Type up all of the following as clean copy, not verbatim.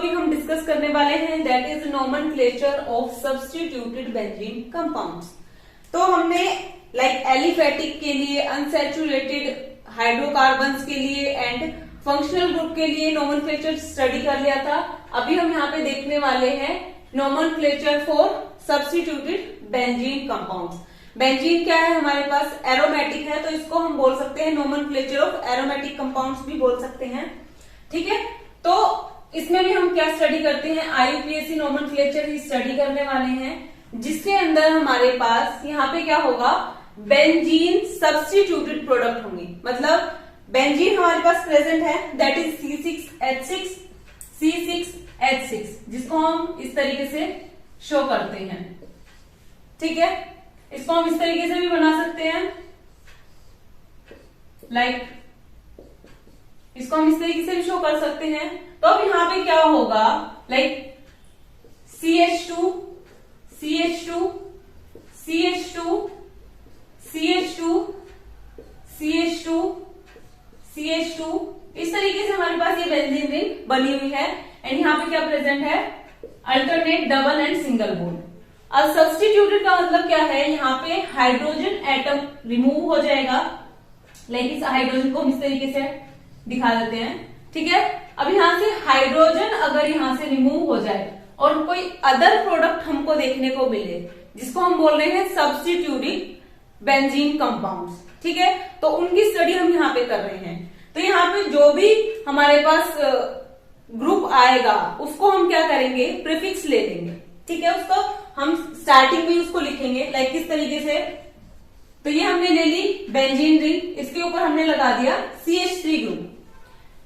Topic हम discuss करने वाले हैं that is nomenclature of substituted benzene compounds. तो हमने एलिफेटिक के लिए, अनसैचुरेटेड हाइड्रोकार्बन्स के लिए एंड फंक्शनल ग्रुप के लिए नोमेनक्लेचर स्टडी कर लिया था। अभी हम यहाँ पे देखने वाले हैं nomenclature for substituted benzene compounds. Benzene क्या है हमारे पास? एरोमेटिक है, तो इसको हम बोल सकते हैं नोमेनक्लेचर ऑफ एरोमेटिक कंपाउंड्स भी बोल सकते हैं। ठीक है, तो इसमें भी हम क्या स्टडी करते हैं? आईयूपीएसी नोमेनक्लेचर ही स्टडी करने वाले हैं, जिसके अंदर हमारे पास यहाँ पे क्या होगा? बेंजीन सब्स्टिट्यूटेड प्रोडक्ट होंगे। मतलब बेंजीन हमारे पास प्रेजेंट है दैट इज C6H6 C6H6, जिसको हम इस तरीके से शो करते हैं। ठीक है, इसको हम इस तरीके से भी बना सकते हैं, इसको हम इस तरीके से भी शो कर सकते हैं। तो अब यहाँ पे क्या होगा? CH2 CH2 CH2 CH2 CH2 CH2, इस तरीके से हमारे पास ये बेंजीन रिंग बनी हुई है। एंड यहाँ पे क्या प्रेजेंट है? Alternate double and single bond. अब सब्स्टिट्यूटेड का मतलब क्या है? यहाँ पे हाइड्रोजन एटम रिमूव हो जाएगा। इस हाइड्रोजन को हम इस तरीके से दिखा देते हैं। ठीक है, अब यहाँ से हाइड्रोजन अगर यहाँ से रिमूव हो जाए और कोई अदर प्रोडक्ट हमको देखने को मिले, जिसको हम बोल रहे हैं सब्स्टिट्यूटेड बेंजीन कंपाउंड्स। ठीक है, तो उनकी स्टडी हम यहाँ पे कर रहे हैं। तो यहाँ पे जो भी हमारे पास ग्रुप आएगा उसको हम क्या करेंगे? प्रीफिक्स ले लेंगे। ठीक है, उसको हम स्टार्टिंग में उसको लिखेंगे किस तरीके से? तो ये हमने ले ली बेंजीन रिंग, इसके ऊपर हमने लगा दिया CH3 ग्रुप।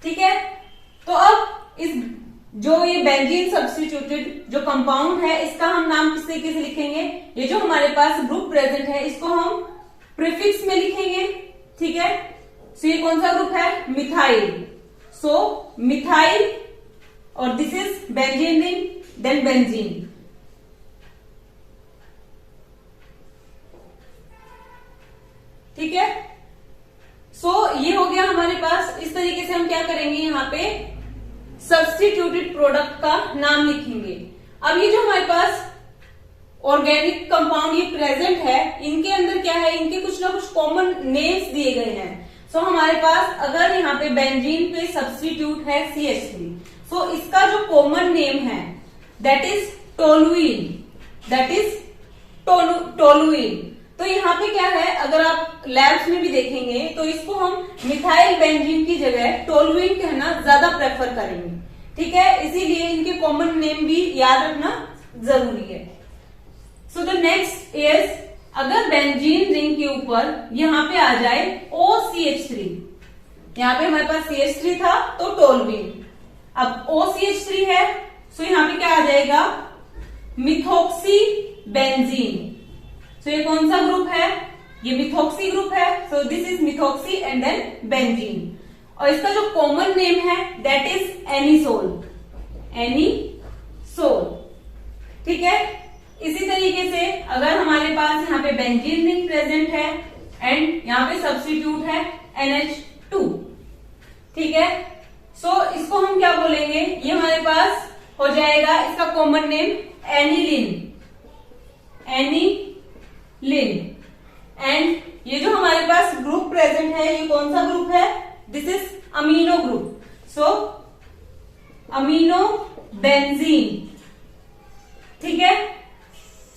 ठीक है, तो अब इस जो ये बेंजीन सब्स्टिट्यूटेड जो कंपाउंड है, इसका हम नाम किस तरीके से लिखेंगे? ये जो हमारे पास ग्रुप प्रेजेंट है इसको हम प्रीफिक्स में लिखेंगे। ठीक है, सो ये कौन सा ग्रुप है? मिथाइल। सो मिथाइल, और this is benzene ring, then benzene. ठीक है, सो ये हो गया हमारे पास। इस तरीके से हम क्या करेंगे? यहाँ पे सब्स्टिट्यूटेड प्रोडक्ट का नाम लिखेंगे। अब ये जो हमारे पास ऑर्गेनिक कंपाउंड ये प्रेजेंट है, इनके अंदर क्या है? इनके कुछ ना कुछ कॉमन नेम्स दिए गए हैं। सो हमारे पास अगर यहाँ पे बेंजीन पे सब्स्टिट्यूट है CH3, सो इसका जो कॉमन नेम है that is toluene, that is toluene. तो यहाँ पे क्या है? अगर आप लैब्स में भी देखेंगे तो इसको हम मिथाइल बेंजीन की जगह टोलुइन कहना ज्यादा प्रेफर करेंगे। ठीक है, इसीलिए इनके कॉमन नेम भी याद रखना जरूरी है। सो द नेक्स्ट इज, अगर बेंजीन रिंग के ऊपर यहाँ पे आ जाए OCH3, यहाँ पे हमारे पास CH3 था तो टोलुइन, अब OCH3 है, सो यहाँ पे क्या आ जाएगा? Methoxy benzene. सो ये कौन सा ग्रुप है? ये मिथॉक्सी ग्रुप है। So this is methoxy and then benzene. और इसका जो कॉमन नेम है दैट इज एनिसोल, एनिसोल। ठीक है, इसी तरीके से अगर हमारे पास यहाँ पे बेंजीन रिंग प्रेजेंट है एंड यहाँ पे सब्स्टिट्यूट है NH2। ठीक है, सो इसको हम क्या बोलेंगे? ये हमारे पास हो जाएगा इसका common name aniline, aniline. And ये जो हमारे पास ग्रुप प्रेजेंट है ये कौन सा ग्रुप है? This is amino group. So amino benzene. ठीक है,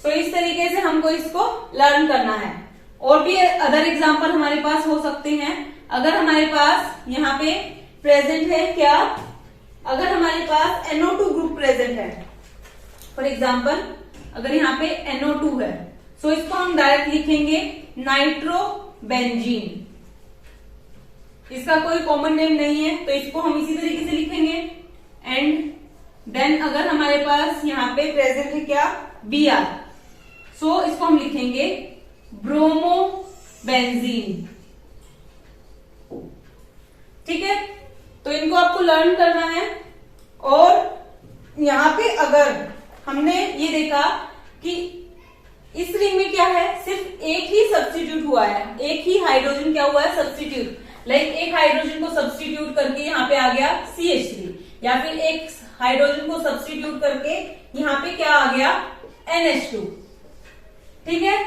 तो इस तरीके से हमको इसको लर्न करना है। और भी अदर एग्जांपल हमारे पास हो सकते हैं। अगर हमारे पास यहाँ पे प्रेजेंट है क्या? अगर हमारे पास NO2 ग्रुप प्रेजेंट है, फॉर एग्जांपल अगर यहाँ पे NO2 है, सो इसको हम डायरेक्ट लिखेंगे नाइट्रोबेंजीन। इसका कोई कॉमन नेम नहीं है तो इसको हम इसी तरीके से लिखेंगे। एंड देन अगर हमारे पास यहाँ पे प्रेजेंट है क्या? Br, सो इसको हम लिखेंगे ब्रोमोबेंजीन। ठीक है, तो इनको आपको लर्न करना है। और यहाँ पे अगर हमने ये देखा कि इस रिंग में क्या है? सिर्फ एक ही सब्स्टिट्यूट हुआ है, एक ही हाइड्रोजन क्या हुआ है? सब्स्टिट्यूट। एक हाइड्रोजन को सब्स्टिट्यूट करके यहाँ पे आ गया CH3, या फिर एक हाइड्रोजन को सब्स्टिट्यूट करके यहाँ पे क्या आ गया, NH2। ठीक है,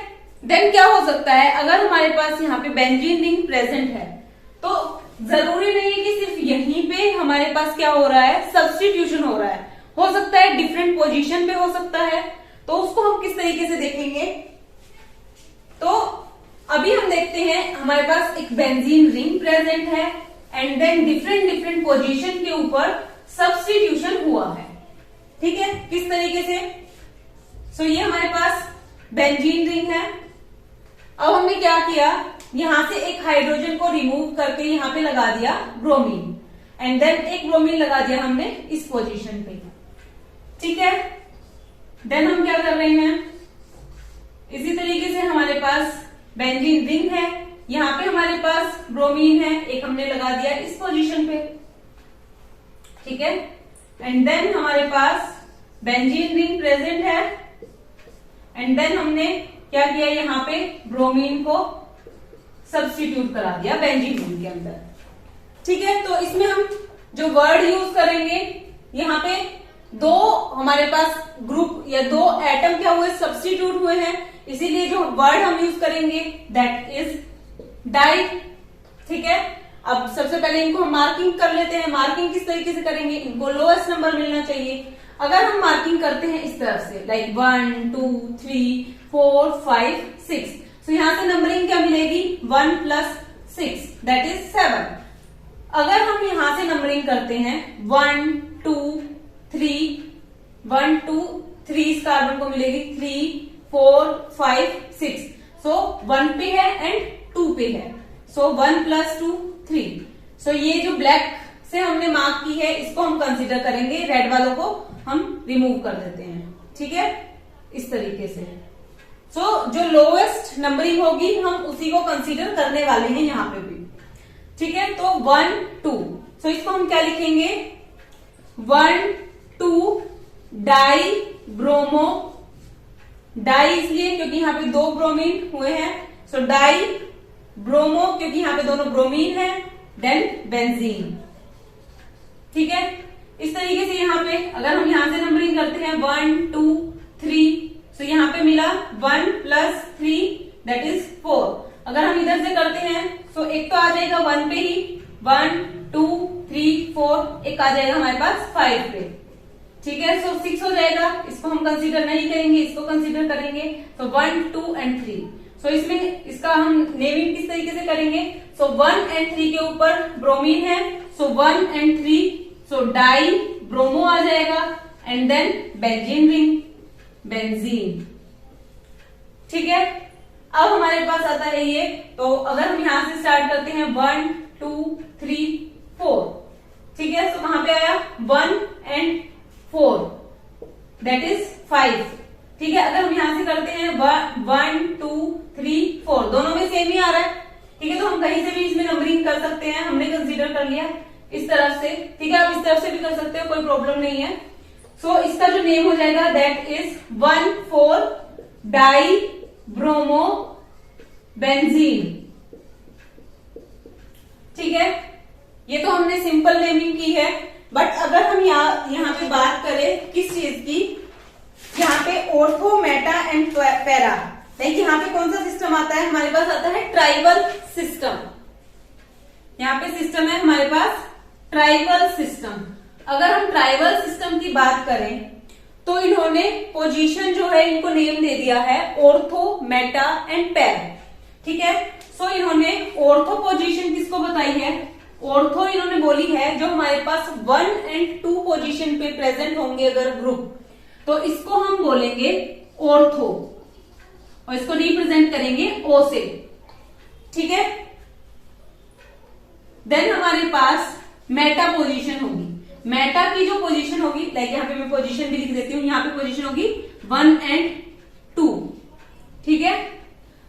देन क्या हो सकता है, अगर हमारे पास यहाँ पे बेंजीन रिंग प्रेजेंट है तो जरूरी नहीं है कि सिर्फ यहीं पे हमारे पास क्या हो रहा है, सब्स्टिट्यूशन हो रहा है, हो सकता है डिफरेंट पोजीशन पे हो सकता है। तो उसको हम किस तरीके से देखेंगे, तो अभी हम देखते हैं हमारे पास एक बेंजीन रिंग प्रेजेंट है एंड देन डिफरेंट पोजीशन के ऊपर सब्स्टिट्यूशन हुआ है। ठीक है, किस तरीके से, सो ये हमारे पास बेंजीन रिंग है। अब हमने क्या किया, यहां से एक हाइड्रोजन को रिमूव करके यहां पे लगा दिया ब्रोमीन एंड देन एक ब्रोमीन लगा दिया हमने इस पोजीशन पे। ठीक है, देन हम क्या कर रहे हैं, इसी तरीके से हमारे पास बेंजीन रिंग है, यहां पे हमारे पास ब्रोमीन है, एक हमने लगा दिया इस पोजीशन पे। ठीक है, एंड देन हमारे पास बेंजीन रिंग प्रेजेंट है एंड देन हमने क्या किया, यहाँ पे ब्रोमीन को सब्स्टिट्यूट करा दिया बेंजीन रिंग के अंदर। ठीक है, तो इसमें हम जो वर्ड यूज करेंगे, यहाँ पे दो हमारे पास ग्रुप या दो एटम क्या हुए, सब्स्टिट्यूट हुए हैं, इसीलिए जो वर्ड हम यूज करेंगे दैट इज डाई। ठीक है, अब सबसे पहले इनको हम मार्किंग कर लेते हैं। मार्किंग किस तरीके से करेंगे, इनको लोएस्ट नंबर मिलना चाहिए। अगर हम मार्किंग करते हैं इस तरफ से, लाइक 1 2 3 4 5 6, तो यहां से नंबरिंग क्या मिलेगी, 1 + 6 दैट इज 7। अगर हम यहां से नंबरिंग करते हैं 1 2 3 1 2 3, इस कार्बन को मिलेगी 3 4 5 6, सो 1 पे है एंड 2 पे है, सो 1 + 2 3। सो ये जो ब्लैक से हमने मार्क की है इसको हम कंसीडर करेंगे, रेड वालों को हम रिमूव कर देते हैं। ठीक है, इस तरीके से। सो जो लोएस्ट नंबरिंग होगी हम उसी को कंसीडर करने वाले हैं यहाँ पे भी। ठीक है, तो 1 2, सो इसको हम क्या लिखेंगे, 1 2 डाई ब्रोमो, डाई इसलिए क्योंकि यहाँ पे 2 ब्रोमीन हुए हैं, सो डाई ब्रोमो क्योंकि यहाँ पे दोनों ब्रोमीन है, देन बेंजीन। ठीक है, इस तरीके से यहाँ पे अगर हम यहाँ से नंबरिंग करते हैं 1 2 3, तो यहाँ पे मिला 1 + 3 दैट इज 4। अगर हम इधर से करते हैं तो एक तो आ जाएगा 1 पे ही, 1 2 3 4, एक आ जाएगा हमारे पास 5 पे। ठीक है, सो 6 हो जाएगा, इसको हम कंसीडर नहीं करेंगे, इसको कंसीडर करेंगे, तो 1 2 एंड 3। सो इसमें इसका हम नेमिंग किस तरीके से करेंगे, सो 1 एंड 3 के ऊपर ब्रोमीन है, so 1 and 3, so di bromo आ जाएगा and then benzene ring, benzene. ठीक है, अब हमारे पास आता है ये, तो अगर हम यहां से स्टार्ट करते हैं 1 2 3 4, ठीक है, तो कहां पे आया 1 एंड 4 दैट इज 5। ठीक है, अगर हम यहां से करते हैं 1 2 3 4, दोनों में सेम ही आ रहा है। ठीक है, तो हम कहीं से भी इसमें नंबरिंग कर सकते हैं, हमने कंसीडर कर लिया इस तरफ से। ठीक है, आप इस तरफ से भी कर सकते हो, कोई प्रॉब्लम नहीं है। सो इसका जो नेम हो जाएगा that is 1 4 die bromo benzene. ठीक है, ये तो हमने सिंपल नेमिंग की है, बट अगर हम यहाँ पे बात करें किस चीज की, यहाँ पे ortho Meta and para, like यहाँ पे कौन सा सिस्टम आता है, हमारे पास आता है ट्राइबल सिस्टम। यहाँ पे सिस्टम है हमारे पास ट्राइबल सिस्टम। अगर हम ट्राइबल सिस्टम की बात करें तो इन्होंने पोजीशन जो है इनको नेम दे दिया है ऑर्थो मेटा एंड पैरा। ठीक है, सो इन्होंने ऑर्थो पोजीशन किसको बताई है, ऑर्थो इन्होंने बोली है जो हमारे पास 1 एंड 2 पोजीशन पे प्रेजेंट होंगे अगर ग्रुप, तो इसको हम बोलेंगे ऑर्थो और इसको रिप्रेजेंट करेंगे O से। ठीक है, देन हमारे पास मेटा पोजीशन होगी। मेटा की जो पोजीशन होगी, लाइक यहाँ पे मैं पोजीशन भी लिख देती हूँ, यहाँ पे पोजीशन होगी 1 एंड 2। ठीक है,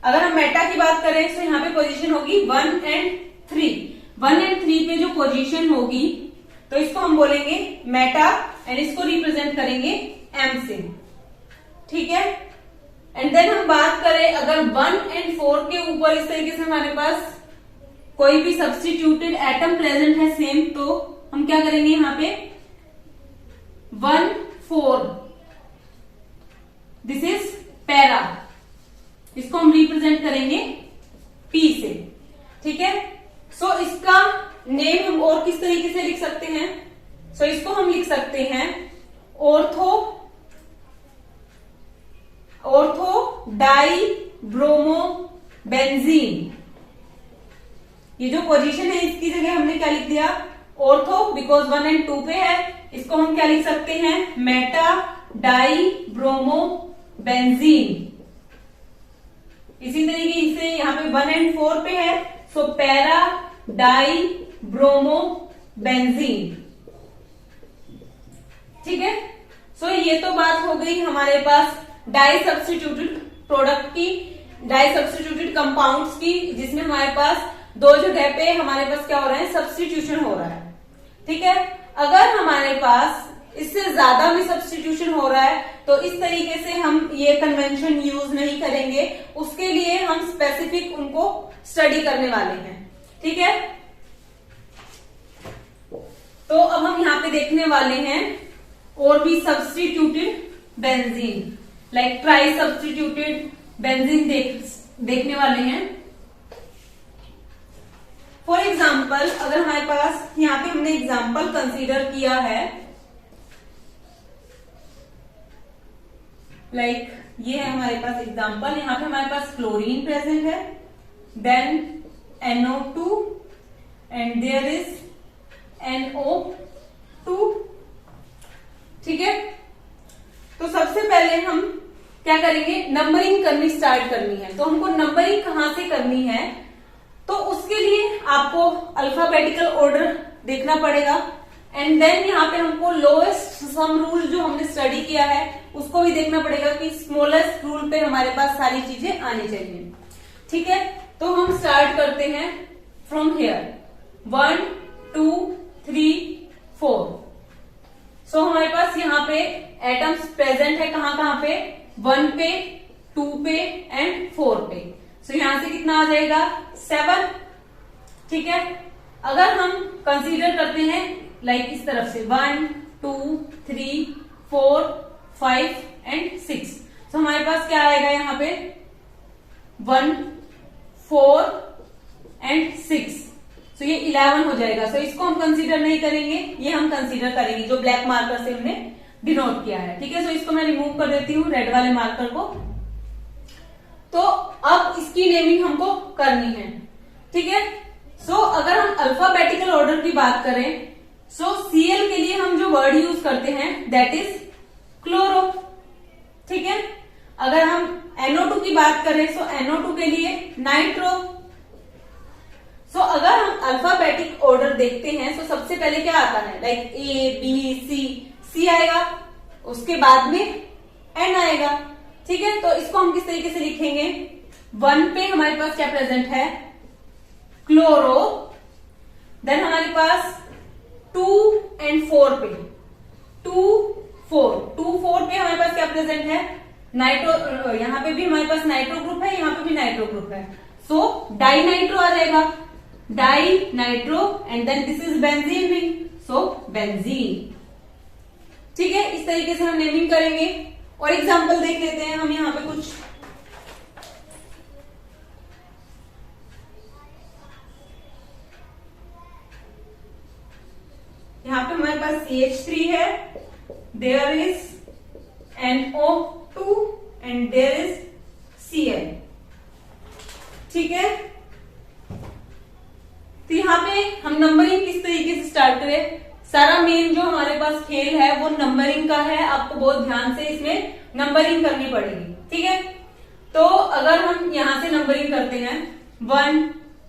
अगर हम मेटा की बात करें तो यहाँ पे पोजीशन होगी 1 एंड 3। 1 एंड 3 पे जो पोजीशन होगी तो इसको हम बोलेंगे मेटा एंड इसको रिप्रेजेंट करेंगे M से। ठीक है, एंड देन हम बात करें अगर 1 एंड 4 के ऊपर इस तरीके से हमारे पास कोई भी सब्स्टिट्यूटेड एटम प्रेजेंट है सेम, तो हम क्या करेंगे, यहाँ पे 1/4, दिस इज पैरा, इसको हम रिप्रेजेंट करेंगे P से, ठीक है। सो इसका नेम हम और किस तरीके से लिख सकते हैं? सो इसको हम लिख सकते हैं ऑर्थो डाई ब्रोमो बेंजीन। ये जो पोजीशन है इसकी जगह हमने क्या लिख दिया? ऑर्थो, बिकॉज 1 और 2 पे है। इसको हम क्या लिख सकते हैं? Meta die bromo benzene. इसी तरीके से यहाँ पे 1 और 4 पे है, सो पैरा डाई ब्रोमो बेंजीन, ठीक है। सो ये तो बात हो गई हमारे पास डाई सब्स्टिट्यूटेड प्रोडक्ट की, डाई सब्स्टिट्यूटेड कंपाउंड्स की, जिसमें हमारे पास दो जगह पे हमारे पास क्या हो रहा है? सब्स्टिट्यूशन हो रहा है, ठीक है। अगर हमारे पास इससे ज्यादा भी सब्स्टिट्यूशन हो रहा है तो इस तरीके से हम ये कन्वेंशन यूज नहीं करेंगे, उसके लिए हम स्पेसिफिक उनको स्टडी करने वाले हैं, ठीक है। तो अब हम यहाँ पे देखने वाले हैं और भी substituted benzene, like try substituted benzene देखने वाले हैं। फॉर एग्जाम्पल, अगर हमारे पास यहाँ पे हमने एग्जाम्पल कंसीडर किया है, लाइक ये है हमारे पास एग्जाम्पल, यहाँ पे हमारे पास क्लोरीन प्रेजेंट है, then NO2 and there is NO2, ठीक है। तो सबसे पहले हम क्या करेंगे? नंबरिंग करनी स्टार्ट करनी है। तो हमको नंबरिंग कहां से करनी है? तो उसके लिए आपको अल्फाबेटिकल ऑर्डर देखना पड़ेगा, एंड देन यहाँ पे हमको लोएस्ट सम रूल जो हमने स्टडी किया है उसको भी देखना पड़ेगा कि स्मॉलेस्ट रूल पे हमारे पास सारी चीजें आनी चाहिए, ठीक है। तो हम स्टार्ट करते हैं फ्रॉम हियर, 1 2 3 4। सो हमारे पास यहाँ पे एटम्स प्रेजेंट है, कहाँ कहाँ पे? 1 पे, 2 पे एंड 4 पे। सो यहां से कितना आ जाएगा? 7, ठीक है। अगर हम कंसीडर करते हैं लाइक इस तरफ से 1 2 3 4 5 एंड 6, तो हमारे पास क्या आएगा यहाँ पे? 1 4 एंड 6, तो ये 11 हो जाएगा। सो इसको हम कंसीडर नहीं करेंगे, ये हम कंसीडर करेंगे जो ब्लैक मार्कर से हमने डिनोट किया है, ठीक है। सो इसको मैं रिमूव कर देती हूँ रेड वाले मार्कर को। तो अब इसकी नेमिंग हमको करनी है, ठीक है। सो अगर हम अल्फाबेटिकल ऑर्डर की बात करें, सो Cl के लिए हम जो वर्ड यूज करते हैं दैट इज क्लोरो, ठीक है। अगर हम NO2 की बात करें, सो NO2 के लिए नाइट्रो। सो अगर हम अल्फाबेटिक ऑर्डर देखते हैं, सो सबसे पहले क्या आता है? लाइक A B C आएगा, उसके बाद में N आएगा, ठीक है। तो इसको हम किस तरीके से लिखेंगे? 1 पे हमारे पास क्या प्रेजेंट है? क्लोरो। देन हमारे पास 2 एंड 4 पे 2 4 पे हमारे पास क्या प्रेजेंट है? नाइट्रो। यहाँ पे भी हमारे पास नाइट्रो ग्रुप है, यहाँ पे भी नाइट्रो ग्रुप है, सो डाई नाइट्रो आ जाएगा, di nitro, and then this is benzene ring, so benzene, ठीक है। इस तरीके से हम नेमिंग करेंगे। और एग्जाम्पल देख लेते हैं हम यहाँ पे कुछ। यहाँ पे हमारे पास CH3 है, there is NO2 and there is Cl, ठीक है। तो यहाँ पे हम नंबरिंग किस तरीके से स्टार्ट करें? सारा मेन जो हमारे पास खेल है वो नंबरिंग का है, आपको बहुत ध्यान से इसमें नंबरिंग करनी पड़ेगी, ठीक है। तो अगर हम यहां से नंबरिंग करते हैं 1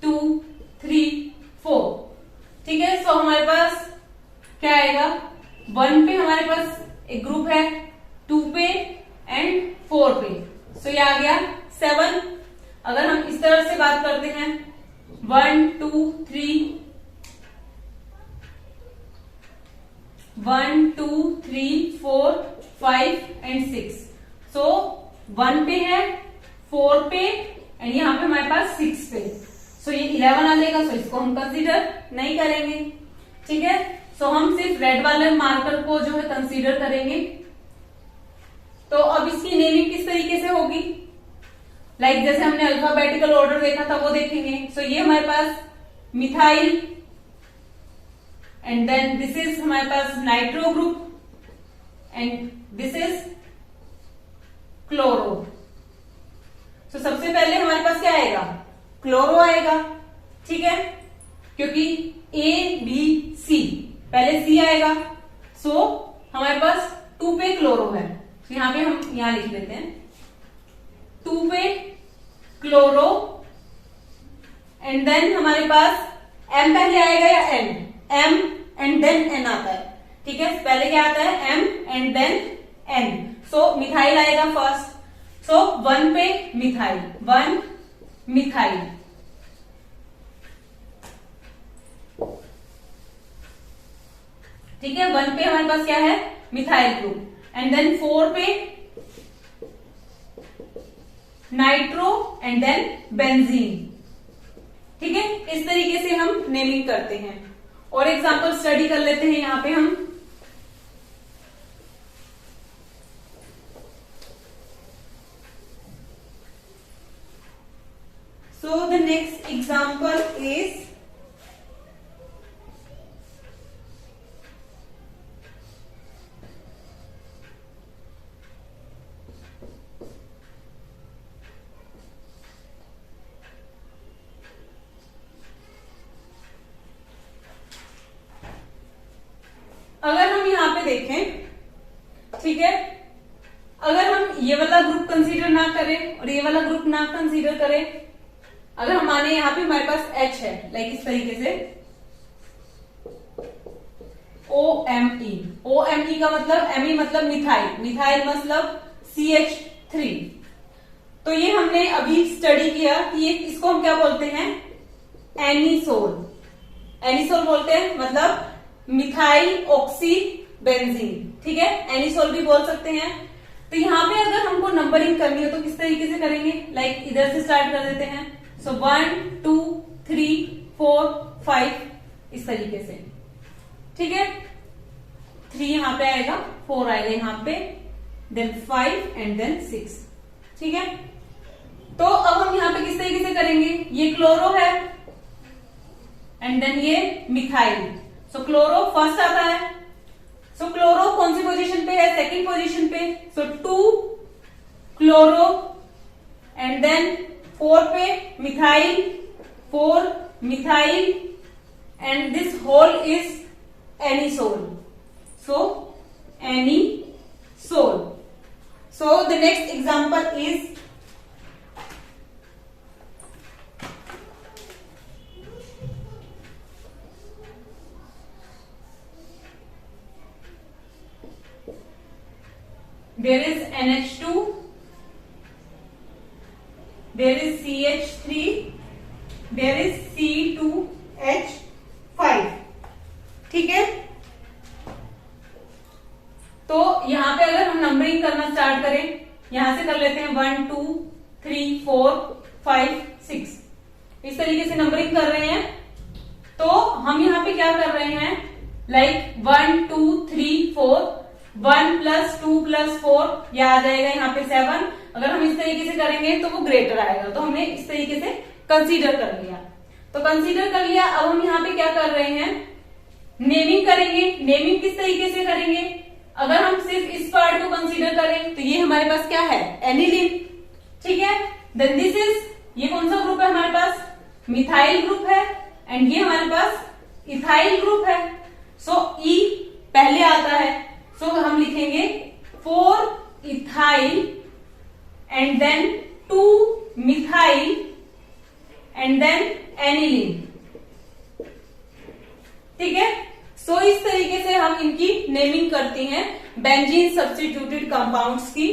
2 3 4, ठीक है। सो हमारे पास क्या आएगा? 1 पे हमारे पास एक ग्रुप है, 2 पे एंड 4 पे, सो ये आ गया 7। अगर हम इस तरह से बात करते हैं 1 2 3 1 2 3 4 5 एंड 6, सो 1 पे है, 4 पे एंड यहाँ पे हमारे पास 6 पे, सो ये 11 आ जाएगा। सो इसको हम कंसीडर नहीं करेंगे, ठीक है। सो हम सिर्फ रेड वाले मार्कर को जो है कंसीडर करेंगे। तो अब इसकी नेमिंग किस तरीके से होगी, लाइक जैसे हमने अल्फाबेटिकल ऑर्डर देखा था वो देखेंगे। सो ये हमारे पास methyl, and then this is हमारे पास nitro group, and this is chloro. तो सबसे पहले हमारे पास क्या आएगा, क्लोरो आएगा, ठीक है, क्योंकि ए बी सी, पहले सी आएगा। सो हमारे पास 2 पे क्लोरो है, तो यहां पे हम यहां लिख लेते हैं 2 पे क्लोरो, एंड देन हमारे पास एम पहले आएगा या N, M and then N आता है, ठीक है। पहले क्या आता है, M and then N. So methyl आएगा फर्स्ट। सो 1 पे मिथाइल, 1 मिथाइल, ठीक है। 1 पे हमारे पास क्या है, मिथाइल ग्रुप, एंड देन 4 पे नाइट्रो, एंड देन बेंजीन, ठीक है। इस तरीके से हम नेमिंग करते हैं। और एग्जांपल स्टडी कर लेते हैं यहां पे हम। So the next example is अगर हम यहां पे देखें, ठीक है, अगर हम ये वाला ग्रुप कंसीडर ना करें और ये वाला ग्रुप ना कंसीडर करें, अगर हम माने यहां पे हमारे पास H है, लाइक इस तरीके से OMe, OMe का मतलब Me मतलब मिथाइल, मिथाइल मतलब CH3। तो ये हमने अभी स्टडी किया कि ये इसको हम क्या बोलते हैं, एनिसोल, एनिसोल बोलते हैं, मतलब मिथाइल ऑक्सी बेंजीन, ठीक है, एनिसोल भी बोल सकते हैं। तो यहां पे अगर हमको नंबरिंग करनी हो तो किस तरीके से करेंगे, लाइक इधर से स्टार्ट कर देते हैं। सो 1 2 3 4 5 इस तरीके से, ठीक है। 3 यहां पे आएगा, 4 आएगा यहां पे, देन 5 एंड देन 6, ठीक है। तो अब हम यहां पे किस तरीके से करेंगे, ये क्लोरो है एंड देन ये मिथाइल। सो क्लोरो फर्स्ट आता है। सो क्लोरो कौन सी पोजीशन पे है, सेकंड पोजीशन पे। सो 2 क्लोरो, एंड देन 4 पे methyl, 4 methyl, and this whole is anisole. So anisole. So the next example is there is NH2, there is CH3, there is C2H5, ठीक है। तो यहां पे अगर हम नंबरिंग करना स्टार्ट करें, यहां से कर लेते हैं 1 2 3 4 5 6, इस तरीके से नंबरिंग कर रहे हैं। तो हम यहां पे क्या कर रहे हैं, लाइक 1 2 3 4, 1 + 2 + 4 यह आ जाएगा यहाँ पे 7। अगर हम इस तरीके से करेंगे तो वो ग्रेटर आएगा, तो हमने इस तरीके से कंसीडर कर लिया। तो कंसीडर कर लिया, अब हम यहाँ पे क्या कर रहे हैं, नेमिंग करेंगे। नेमिंग किस तरीके से करेंगे, अगर हम सिर्फ इस पार्ट को कंसीडर करें तो ये हमारे पास क्या है, एनिलीन, ठीक है। देन दिस इज, ये कौन सा ग्रुप है हमारे पास, मिथाइल ग्रुप है, एंड ये हमारे पास इथाइल ग्रुप है। सो ई पहले आता है, सो हम लिखेंगे 4 ethyl, and then 2 methyl, and then aniline, ठीक है। सो इस तरीके से हम इनकी नेमिंग करती हैं बेंजीन सब्स्टिट्यूटेड कंपाउंड्स की।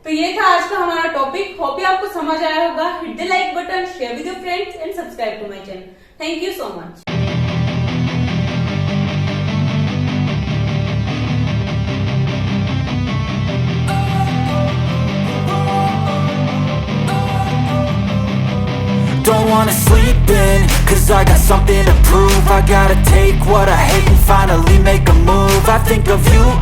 तो ये था आज का हमारा टॉपिक। होप आपको समझ आया होगा। Hit the like button, share with your friends and subscribe to my channel. Thank you so much. Don't wanna sleep in, cause I got something to prove. I gotta take what I hate and finally make a move. I think of you